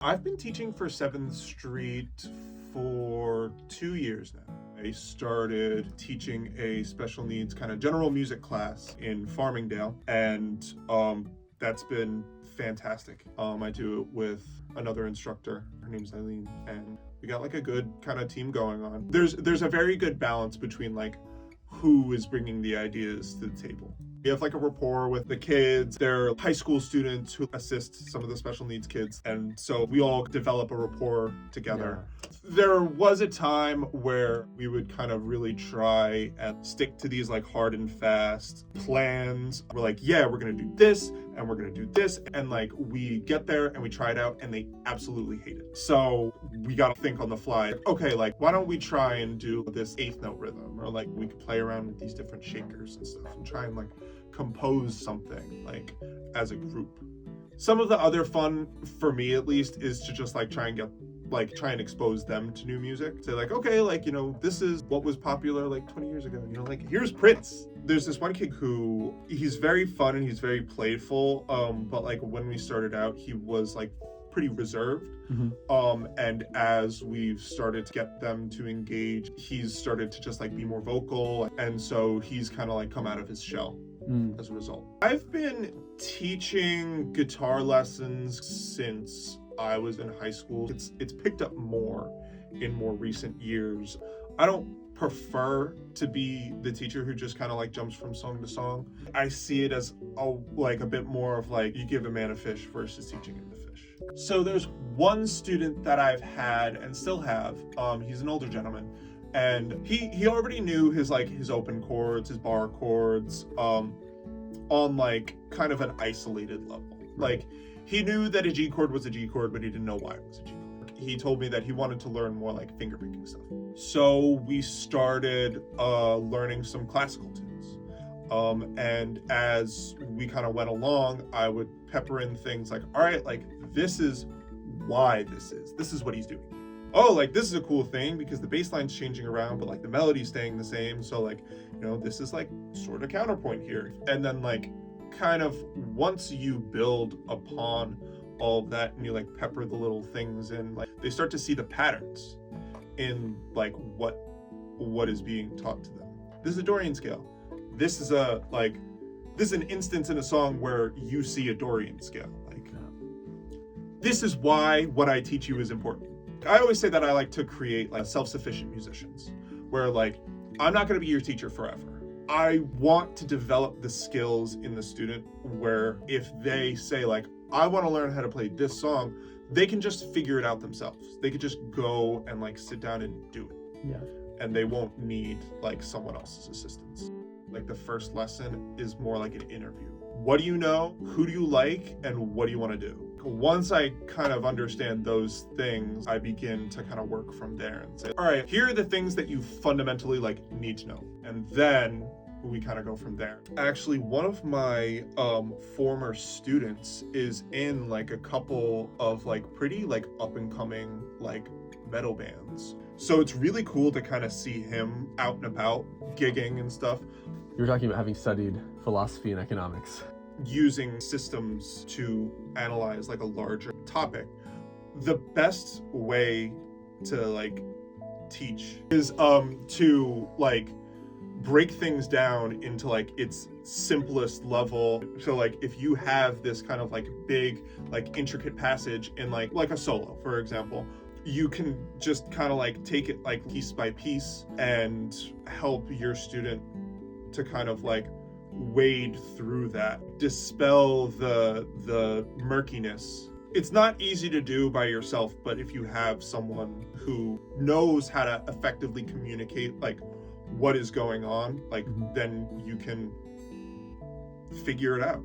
I've been teaching for 7th Street for 2 years now. I started teaching a special needs kind of general music class in Farmingdale, and that's been fantastic. I do it with another instructor. Her name's Eileen, and we got like a good kind of team going on. There's a very good balance between like who is bringing the ideas to the table. We have like a rapport with the kids. They're high school students who assist some of the special needs kids. And so we all develop a rapport together. Yeah. There was a time where we would kind of really try and stick to these like hard and fast plans. We're like, yeah, we're going to do this and we're going to do this. And like we get there and we try it out and they absolutely hate it. So we got to think on the fly. Okay, like why don't we try and do this 8th note rhythm? Or like we could play around with these different shakers and stuff and try and like compose something like as a group. Some of the other fun for me at least is to just like try and expose them to new music. Say like, okay, like, you know, this is what was popular like 20 years ago, you know, like here's Prince. There's this one kid who he's very fun and he's very playful, but like when we started out he was like pretty reserved. And as we've started to get them to engage, he's started to just like be more vocal, and so he's kind of like come out of his shell as a result. I've been teaching guitar lessons since I was in high school. It's picked up more in more recent years. I don't prefer to be the teacher who just kind of like jumps from song to song. I see it as a bit more of like you give a man a fish versus teaching him to fish. So there's one student that I've had and still have. He's an older gentleman, and he already knew his open chords, his bar chords, on like kind of an isolated level. Like he knew that a G chord was a G chord, but he didn't know why it was a G chord. He told me that he wanted to learn more like finger picking stuff. So we started learning some classical tunes. And as we kind of went along, I would pepper in things like, all right, like this is why this is what he's doing. Oh, like this is a cool thing because the bass line's changing around, but like the melody's staying the same. So like, you know, this is like sort of counterpoint here. And then like kind of once you build upon all of that and you like pepper the little things in, like they start to see the patterns in like what is being taught to them. This is a Dorian scale. This is an instance in a song where you see a Dorian scale. Like this is why what I teach you is important. I always say that I like to create like self-sufficient musicians where like I'm not going to be your teacher forever. I want to develop the skills in the student where if they say like, I want to learn how to play this song, they can just figure it out themselves. They could just go and like sit down and do it. Yeah. And they won't need like someone else's assistance. Like the first lesson is more like an interview. What do you know? Who do you like? And what do you want to do? Once I kind of understand those things, I begin to kind of work from there and say, all right, here are the things that you fundamentally like need to know. And then we kind of go from there. Actually, one of my former students is in like a couple of like pretty like up and coming like metal bands. So it's really cool to kind of see him out and about gigging and stuff. You were talking about having studied philosophy and economics. Using systems to analyze like a larger topic. The best way to like teach is to like break things down into like its simplest level. So like if you have this kind of like big like intricate passage in like a solo, for example, you can just kind of like take it like piece by piece and help your student to kind of like wade through that, dispel the murkiness. It's not easy to do by yourself, but if you have someone who knows how to effectively communicate like what is going on, like then you can figure it out.